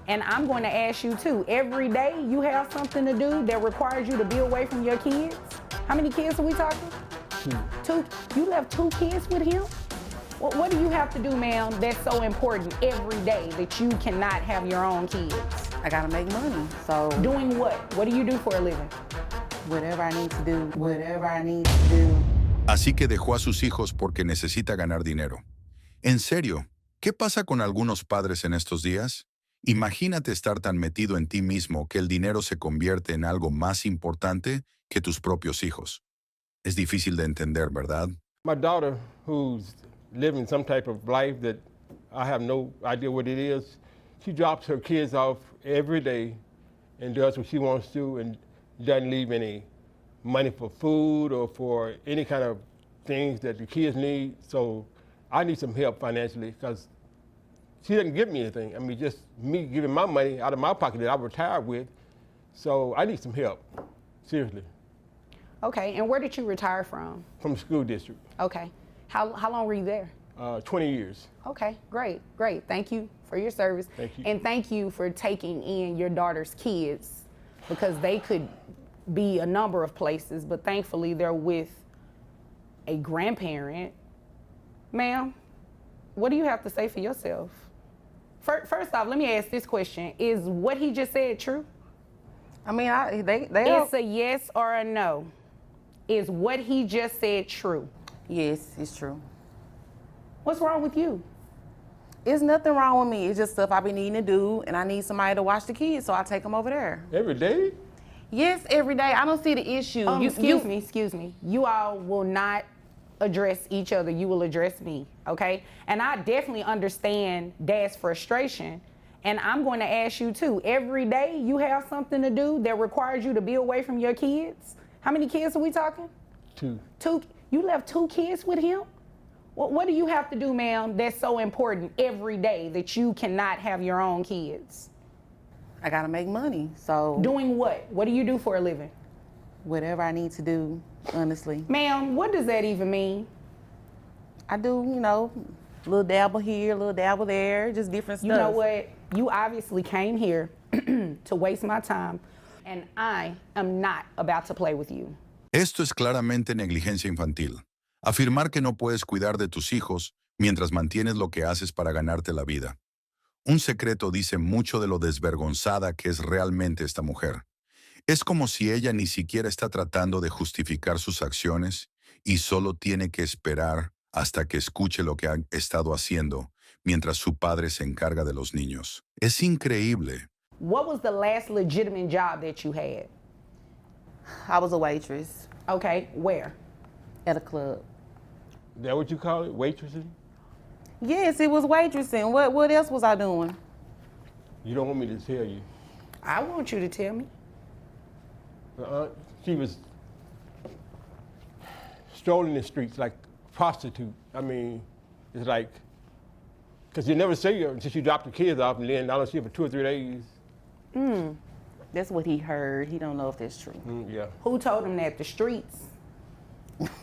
And I'm going to ask you too, every day you have something to do that requires you to be away from your kids? How many kids are we talking? Two. You left 2 kids with him? What do you have to do, ma'am, that's so important every day that you cannot have your own kids? I gotta make money, so. Doing what? What do you do for a living? Whatever I need to do, whatever I need to do. Así que dejó a sus hijos porque necesita ganar dinero. En serio, ¿qué pasa con algunos padres en estos días? Imagínate estar tan metido en ti mismo que el dinero se convierte en algo más importante que tus propios hijos. Es difícil de entender, ¿verdad? My daughter, who's living some type of life that I have no idea what it is, she drops her kids off every day and does what she wants to and doesn't leave any money for food or for any kind of things that the kids need. So I need some help financially because she doesn't give me anything. I mean, just me giving my money out of my pocket that I retired with. So I need some help, seriously. Okay, and where did you retire from? From the school district. Okay. How long were you there? 20 years. Okay, great. Thank you for your service. Thank you. And thank you for taking in your daughter's kids because they could be a number of places, but thankfully they're with a grandparent. Ma'am, what do you have to say for yourself? First off, let me ask this question. Is what he just said true? I mean, they It's a yes or a no. Is what he just said true? Yes, it's true. What's wrong with you? There's nothing wrong with me. It's just stuff I be needing to do, and I need somebody to watch the kids, so I take them over there. Every day? Yes, every day. I don't see the issue. Excuse me. You all will not address each other. You will address me, okay? And I definitely understand Dad's frustration, and I'm going to ask you too. Every day you have something to do that requires you to be away from your kids? How many kids are we talking? 2. 2? You left 2 kids with him? What do you have to do, ma'am, that's so important every day that you cannot have your own kids? I gotta make money, so. Doing what? What do you do for a living? Whatever I need to do, honestly. Ma'am, what does that even mean? I do, a little dabble here, a little dabble there, just different stuff. You know what? You obviously came here to waste my time, and I am not about to play with you. Esto es claramente negligencia infantil. Afirmar que no puedes cuidar de tus hijos mientras mantienes lo que haces para ganarte la vida. Un secreto dice mucho de lo desvergonzada que es realmente esta mujer. Es como si ella ni siquiera está tratando de justificar sus acciones y solo tiene que esperar hasta que escuche lo que ha estado haciendo mientras su padre se encarga de los niños. Es increíble. What was the last legitimate job that you had? I was a waitress. Okay, where? At a club. Is that what you call it, waitressing? Yes, it was waitressing. What else was I doing? You don't want me to tell you. I want you to tell me. She was strolling the streets like a prostitute. I mean, it's like, because you never see her until she dropped the kids off and then I don't see her for 2 or 3 days. That's what he heard. He don't know if that's true. Yeah. Who told him that? The streets?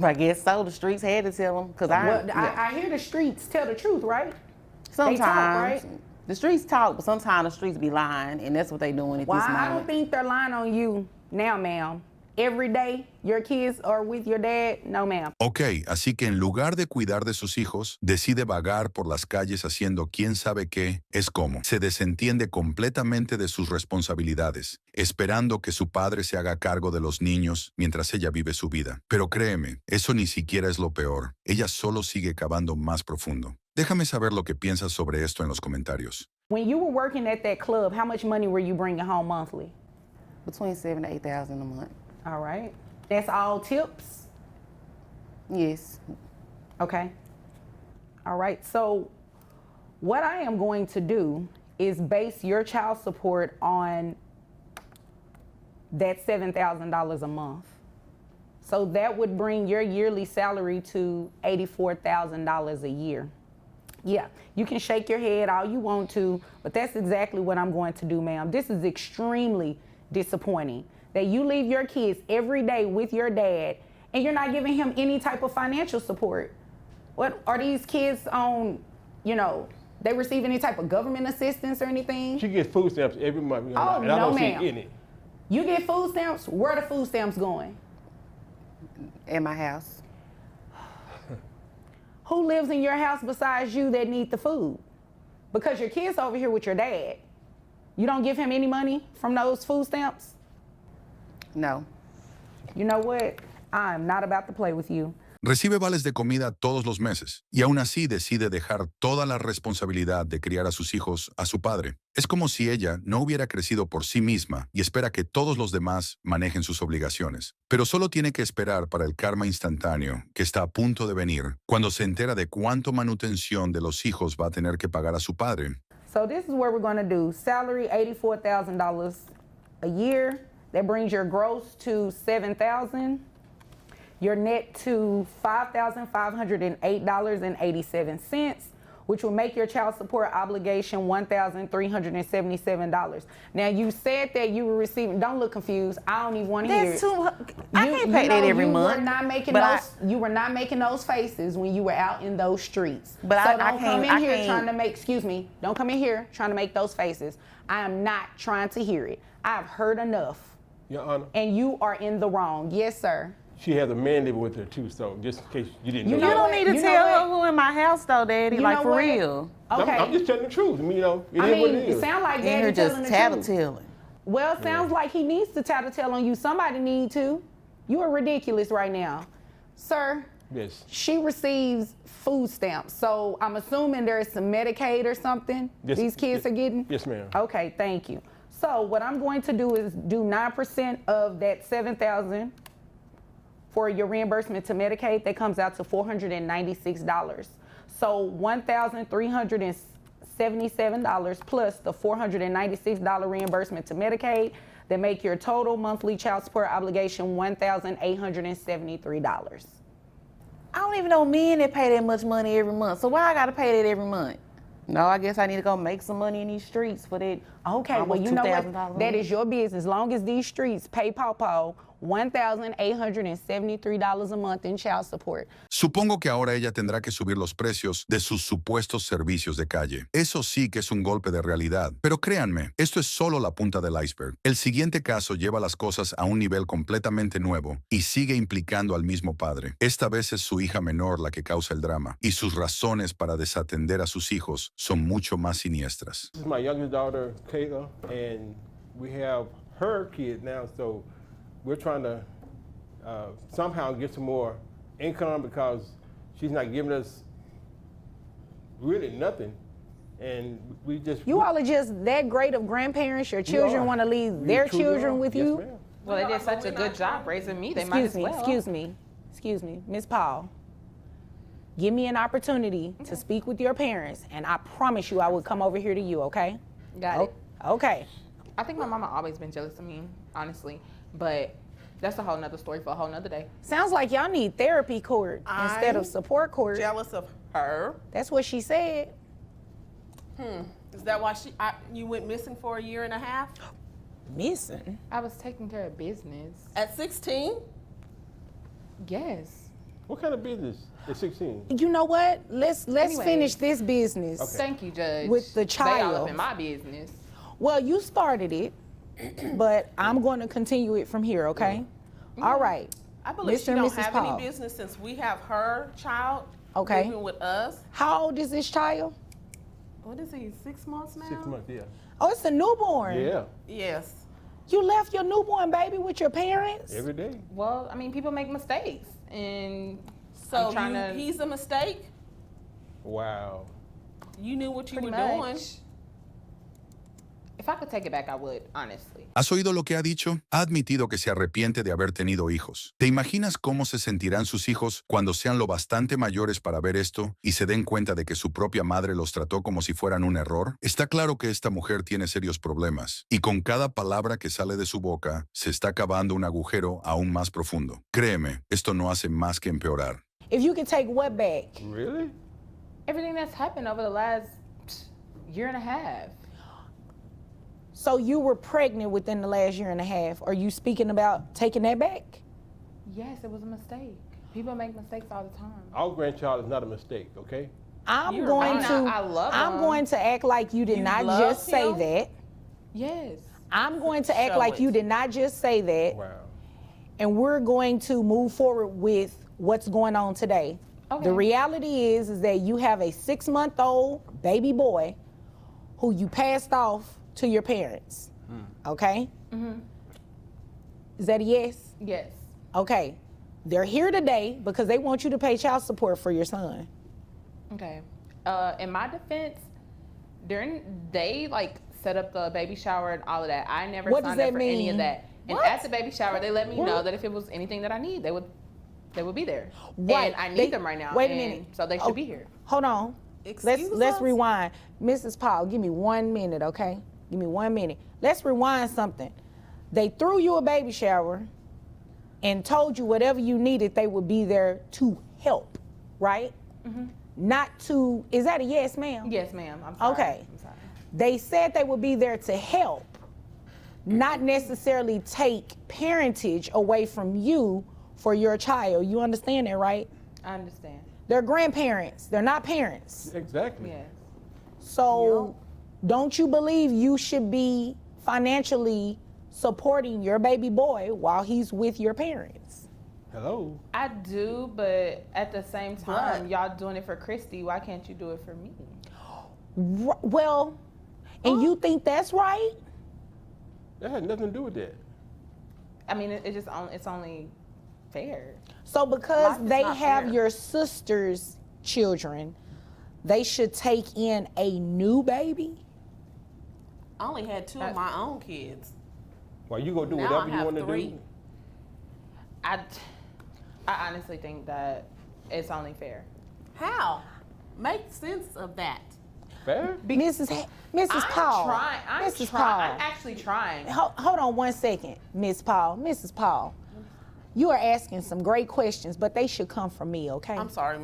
I guess so. The streets had to tell him. I hear the streets tell the truth, right? Sometimes. They talk, right? The streets talk, but sometimes the streets be lying, and that's what they doing at this moment. I don't think they're lying on you now, ma'am. Every day your kids are with your dad? No, ma'am. Ok, así que en lugar de cuidar de sus hijos, decide vagar por las calles haciendo quién sabe qué, es como. Se desentiende completamente de sus responsabilidades, esperando que su padre se haga cargo de los niños mientras ella vive su vida. Pero créeme, eso ni siquiera es lo peor. Ella solo sigue cavando más profundo. Déjame saber lo que piensas sobre esto en los comentarios. When you were working at that club, how much money were you bringing home monthly? Between $7,000 to $8,000 a month. All right. That's all tips? Yes. Okay. All right. So what I am going to do is base your child support on that $7,000 a month. So that would bring your yearly salary to $84,000 a year. Yeah, you can shake your head all you want to, but that's exactly what I'm going to do, ma'am. This is extremely disappointing that you leave your kids every day with your dad and you're not giving him any type of financial support. What are these kids on, They receive any type of government assistance or anything? She gets food stamps every month, Oh, and I no, don't see ma'am. any. You get food stamps? Where are the food stamps going? In my house. Who lives in your house besides you that need the food? Because your kid's over here with your dad. You don't give him any money from those food stamps? No. You know what? I'm not about to play with you. Recibe vales de comida todos los meses y aún así decide dejar toda la responsabilidad de criar a sus hijos a su padre. Es como si ella no hubiera crecido por sí misma y espera que todos los demás manejen sus obligaciones. Pero solo tiene que esperar para el karma instantáneo que está a punto de venir cuando se entera de cuánto manutención de los hijos va a tener que pagar a su padre. So this is what we're going to do. Salary, $84,000 a year. That brings your gross to $7,000. Your net to $5,508.87, which will make your child support obligation $1,377. Now, you said that you were receiving, don't look confused. I don't even want to hear That's it. too. I can't pay that every month. You were not making those faces when you were out in those streets. But so I don't come in can't- here I can't- trying to make, excuse me, don't come in here trying to make those faces. I am not trying to hear it. I've heard enough. Your Honor, And you are in the wrong. Yes, sir. she has a man living with her too, so just in case you didn't You know. You know don't what? need to You know tell her what? who in my house though, Daddy. You Like know for what? real. Okay. I'm just telling the truth. You know, it I is what mean, it it is. sounds like In Daddy here telling just the truth. tattletelling. Well, it sounds like he needs to tattletale on you. Somebody need to. You are ridiculous right now. Sir, Yes. she receives food stamps. So I'm assuming there's some Medicaid or something Yes, these kids yes. are getting? Yes, ma'am. Okay, thank you. So what I'm going to do is do 9% of that $7,000 for your reimbursement to Medicaid. That comes out to $496. So $1,377 plus the $496 reimbursement to Medicaid, that make your total monthly child support obligation $1,873. I don't even know men that pay that much money every month. So why I gotta pay that every month? No, I guess I need to go make some money in these streets for that. Okay, well, almost you know $2,000 what? That is your business. As long as these streets pay Pawpaw $1,873 a month in child support. Supongo que ahora ella tendrá que subir los precios de sus supuestos servicios de calle. Eso sí que es un golpe de realidad. Pero créanme, esto es solo la punta del iceberg. El siguiente caso lleva las cosas a un nivel completamente nuevo y sigue implicando al mismo padre. Esta vez es su hija menor la que causa el drama, y sus razones para desatender a sus hijos son mucho más siniestras. This is my youngest daughter, Kayla, and we have her kid now, so we're trying to somehow get some more income because she's not giving us really nothing. And we just... You all are just that great of grandparents. Your children want to leave We their truly children are. with Yes, you. ma'am. Well, they did such a good job raising me. They might as well. Excuse me, Miss Paul. Give me an opportunity to speak with your parents, and I promise you I will come over here to you, okay? Got it. Okay. I think my mama always been jealous of me, honestly. But that's a whole nother story for a whole nother day. Sounds like y'all need therapy court instead of support court. Jealous of her? That's what she said. Is that why you went missing for a year and a half? Missing? I was taking care of business. At 16? Yes. What kind of business at 16? You know what? Let's Anyway. finish this business. Thank you, Judge. With the They all child. up in my business. Well, you started it, but I'm going to continue it from here, okay? All right. I believe Mr. she and don't Mrs. have Paul. any business since we have her child Okay. living with us. How old is this child? What is he, 6 months now? 6 months, yeah. Oh, it's a newborn. Yeah, Yes. You left your newborn baby with your parents? every day. Well, I mean, people make mistakes. And So I'm trying to... he's a mistake? Wow. You knew what you pretty were much. doing. If I could take it back, I would, honestly. ¿Has oído lo que ha dicho? Ha admitido que se arrepiente de haber tenido hijos. ¿Te imaginas cómo se sentirán sus hijos cuando sean lo bastante mayores para ver esto y se den cuenta de que su propia madre los trató como si fueran un error? Está claro que esta mujer tiene serios problemas, y con cada palabra que sale de su boca, se está cavando un agujero aún más profundo. Créeme, esto no hace más que empeorar. If you could take what back? Really? Everything that's happened over the last year and a half. So you were pregnant within the last year and a half. Are you speaking about taking that back? Yes, it was a mistake. People make mistakes all the time. Our grandchild is not a mistake, okay? I'm You're going right. to I love I'm him. going to act like you did You not love just say him? that. Yes. I'm going to act Show like it. you did not just say that. Wow. And we're going to move forward with what's going on today. Okay. The reality is that you have a 6-month-old baby boy who you passed off to your parents. Okay? Is that a yes? Yes. Okay. They're here today because they want you to pay child support for your son. Okay. In my defense, they like set up the baby shower and all of that. I never What does signed up that for any mean? of that. And What? at the baby shower, they let me know What? that if it was anything that I need, they would be there. Right. And I need They- them right now. wait a and minute. So they should Oh, be here. Hold on. Excuse Let's us? rewind. Mrs. Paul, give me 1 minute, okay? Give me 1 minute. Let's rewind something. They threw you a baby shower and told you whatever you needed, they would be there to help, right? Not to, is that a yes, ma'am? Yes, ma'am. I'm sorry. Okay. I'm sorry. They said they would be there to help, not necessarily take parentage away from you for your child. You understand that, right? I understand. They're grandparents. They're not parents. Exactly. Yes. So don't you believe you should be financially supporting your baby boy while he's with your parents? Hello. I do, but at the same time, But- y'all doing it for Christy. Why can't you do it for me? Well, and you think that's right? That had nothing to do with that. I mean, it's only fair. So because Life is they not have fair. your sister's children, they should take in a new baby? I only had 2 of my own kids. Well, you gonna do Now whatever I you have want to 3. do. I honestly think that it's only fair. How? Make sense of that. Fair? Mrs. Paul. I'm Mrs. trying. Paul. I'm actually trying. Hold on 1 second, Miss Paul. Mrs. Paul, you are asking some great questions, but they should come from me, okay? I'm sorry,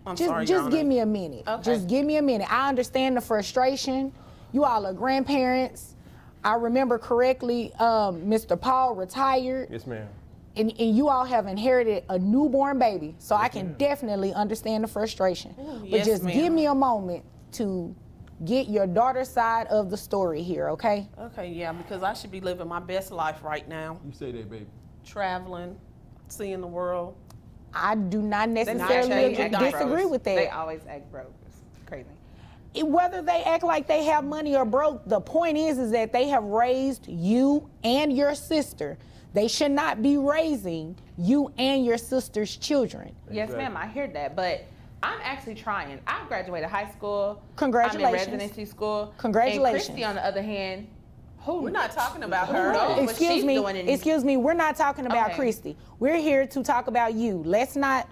I'm Just, sorry, Your just give Honor. me a minute. Okay. Just give me a minute. I understand the frustration. You all are grandparents. I remember correctly, Mr. Paul retired, Yes, ma'am. and you all have inherited a newborn baby. So I can definitely understand the frustration. But yes, just ma'am. give me a moment to get your daughter's side of the story here, okay? Okay, yeah, because I should be living my best life right now. You say that, baby. Traveling, seeing the world. I do not They necessarily act disagree broke. with that. They always act broke. It's crazy. Whether they act like they have money or broke, the point is that they have raised you and your sister. They should not be raising you and your sister's children. Yes, Exactly. ma'am. I hear that, but I'm actually trying. I graduated high school. Congratulations. I'm in residency school. Congratulations. And Christy, on the other hand, who We're not talking about who her. knows what Excuse she's me, doing in- excuse me, we're not talking about Okay. Christy. We're here to talk about you. Let's not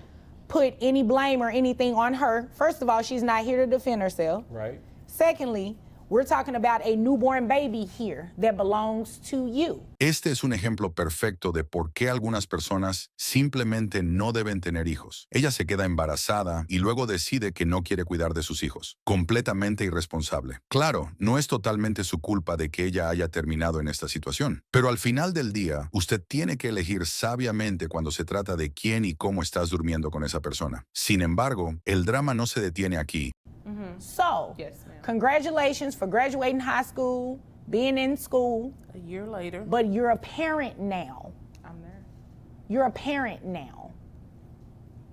put any blame or anything on her. First of all, she's not here to defend herself. Right? Secondly, we're talking about a newborn baby here that belongs to you. Este es un ejemplo perfecto de por qué algunas personas simplemente no deben tener hijos. Ella se queda embarazada y luego decide que no quiere cuidar de sus hijos. Completamente irresponsable. Claro, no es totalmente su culpa de que ella haya terminado en esta situación. Pero al final del día, usted tiene que elegir sabiamente cuando se trata de quién y cómo estás durmiendo con esa persona. Sin embargo, el drama no se detiene aquí. So, Yes, ma'am. congratulations for graduating high school, being in school, A year later. but you're a parent now. I'm there. You're a parent now.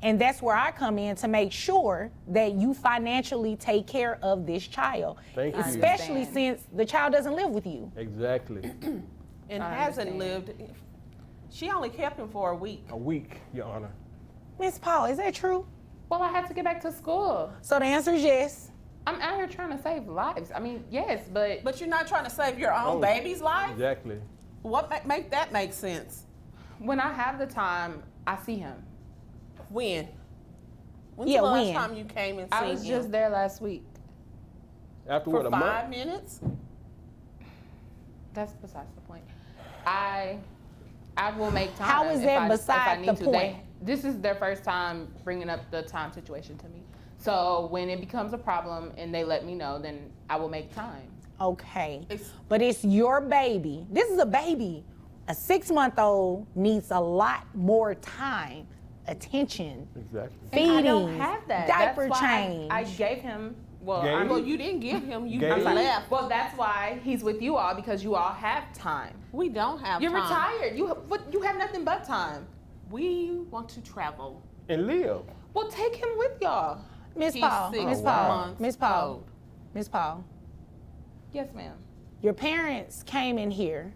And that's where I come in to make sure that you financially take care of this child. Thank you. Especially understand. since the child doesn't live with you. Exactly. And I hasn't understand. lived. She only kept him for a week. A week, Your Honor. Miss Paul, is that true? Well, I had to get back to school. So the answer is yes. I'm out here trying to save lives. I mean, yes, but But you're not trying to save your own Oh. baby's life? Exactly. What make that make sense? when I have the time, I see him. When? When's Yeah, the last when? time you came and I seen was him? just there last week. After For what, a 5 month? minutes? That's besides the point. I will make time. How is if that I beside need the to. point? This is their first time bringing up the time situation to me. So when it becomes a problem and they let me know, then I will make time. Okay. It's- But it's your baby. This is a baby. A 6-month-old needs a lot more time. attention, Exactly. feeding, And I don't have that. diaper That's why change. I gave him. Well, Gave? I'm, Well, you didn't give him, you Gave? left. well, that's why he's with you all, because you all have time. We don't have You're time. retired. You have nothing but time. We want to travel. And live. Well, take him with y'all. Miss He's Paul, 6 Miss Paul, months Miss Paul, old. Miss Paul. Yes, ma'am. Your parents came in here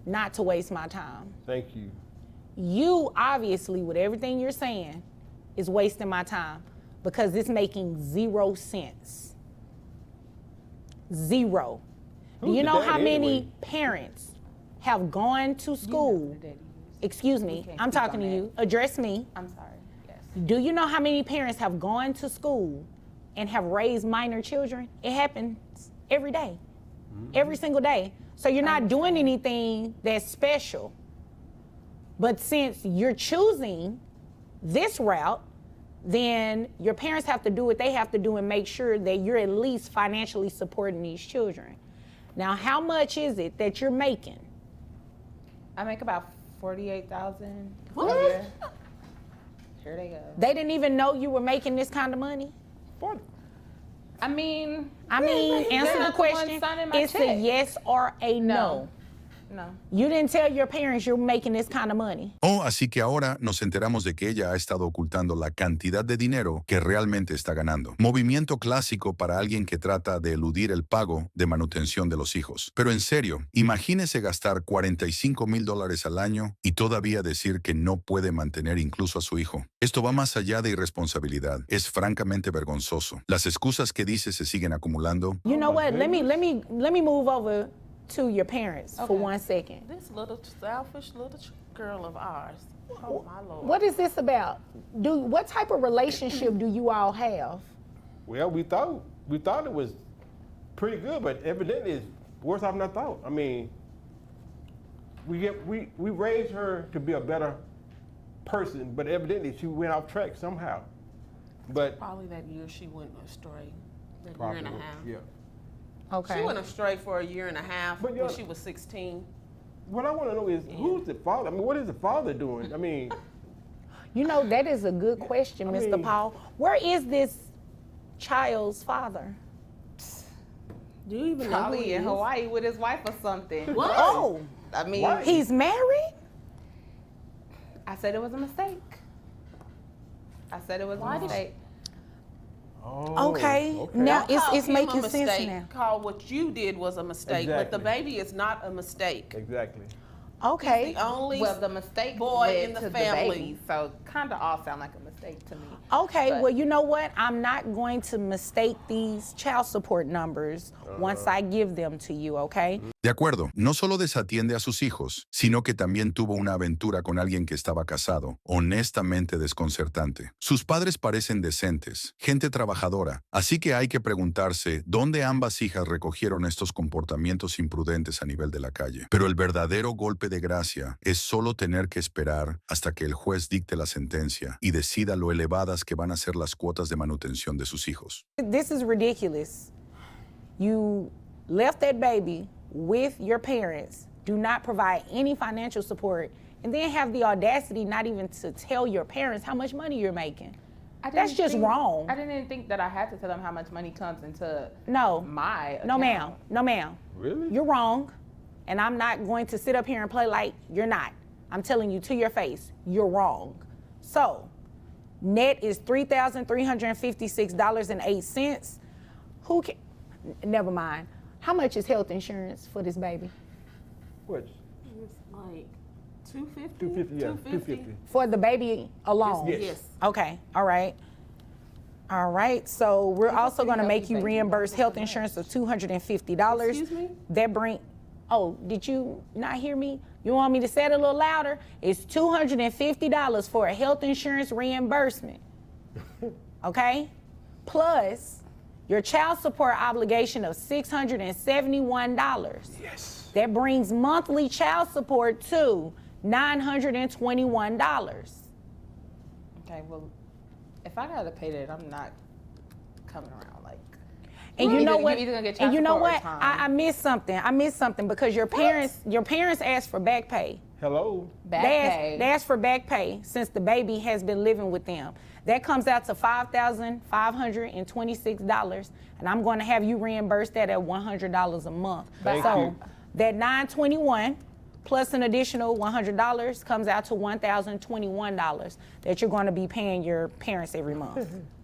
not to waste my time. Thank you. You obviously, with everything you're saying, is wasting my time because it's making 0 sense. 0. Do Who's you the know daddy how many anyway? parents have gone to school? Excuse me, can't I'm speak talking to on you. Address me. I'm sorry. Yes. Do you know how many parents have gone to school and have raised minor children? It happens every day, every single day. So you're not doing anything that's special. But since you're choosing this route, then your parents have to do what they have to do and make sure that you're at least financially supporting these children. Now, how much is it that you're making? I make about $48,000 What? a year. Here they go. They didn't even know you were making this kind of money? I mean, Answer they're the not the ones question. signing my It's a check. yes or a no. No. You didn't tell your parents you're making this kind of money. Oh, así que ahora nos enteramos de que ella ha estado ocultando la cantidad de dinero que realmente está ganando. Movimiento clásico para alguien que trata de eludir el pago de manutención de los hijos. Pero en serio, imagínese gastar $45,000 al año y todavía decir que no puede mantener incluso a su hijo. Esto va más allá de irresponsabilidad. Es francamente vergonzoso. Las excusas que dice se siguen acumulando. You know what? Let me move over to your parents for 1 second. This little selfish little girl of ours. Oh my Lord. What is this about? What type of relationship do you all have? Well, we thought it was pretty good, but evidently it's worse off than I thought. I mean, we raised her to be a better person, but evidently she went off track somehow. But Probably that year she went astray. That probably, year and a half. yeah. Okay. She went astray for a year and a half But when you're- she was 16. What I want to know is who's the father? I mean, what is the father doing? I mean, You know, that is a good question, I Mr. mean- Paul. Where is this child's father? Do you even know who Probably he in is? Hawaii with his wife or something. What? Oh, I mean, Why? he's married? I said it was a mistake. I said it was Why a did she- mistake. Okay. Now Don't call it's him a making sense mistake. now. Call what you did was a mistake, but the Exactly. baby is not a mistake. exactly. Okay. The only Well, the mistake boy led in the to family. the baby, so kind of all sound like a mistake to me. Okay, But- well, you know what? I'm not going to mistake these child support numbers once I give them to you, okay? De acuerdo, no solo desatiende a sus hijos, sino que también tuvo una aventura con alguien que estaba casado, honestamente desconcertante. Sus padres parecen decentes, gente trabajadora, así que hay que preguntarse dónde ambas hijas recogieron estos comportamientos imprudentes a nivel de la calle. Pero el verdadero golpe de gracia es solo tener que esperar hasta que el juez dicte la sentencia y decida lo elevadas que van a ser las cuotas de manutención de sus hijos. This is ridiculous. You left that baby with your parents, do not provide any financial support, and then have the audacity not even to tell your parents how much money you're making. That's didn't just think- wrong. I didn't think that I had to tell them how much money comes into No. my No, account. ma'am. No, ma'am. Really? You're wrong. And I'm not going to sit up here and play like you're not. I'm telling you to your face, you're wrong. So, net is $3,356.08. Who can, never mind. How much is health insurance for this baby? What? It's like 250. 250, yeah, 250. For the baby alone? Yes. Yes. Okay, all right. All right, so we're also pretty gonna make healthy you baby. reimburse health insurance of $250. Excuse me? That did you not hear me? You want me to say it a little louder? It's $250 for a health insurance reimbursement. Okay? Plus your child support obligation of $671. Yes. That brings monthly child support to $921. Okay, well, if I gotta pay that, I'm not coming around. Like, And you know You're what? either gonna get And child you know support or what? time. I missed something. I missed something because your parents asked for back pay. Hello? Back They pay. asked for back pay since the baby has been living with them. That comes out to $5,526, and I'm going to have you reimburse that at $100 a month. Thank so you. that $921 plus an additional $100 comes out to $1,021 that you're going to be paying your parents every month.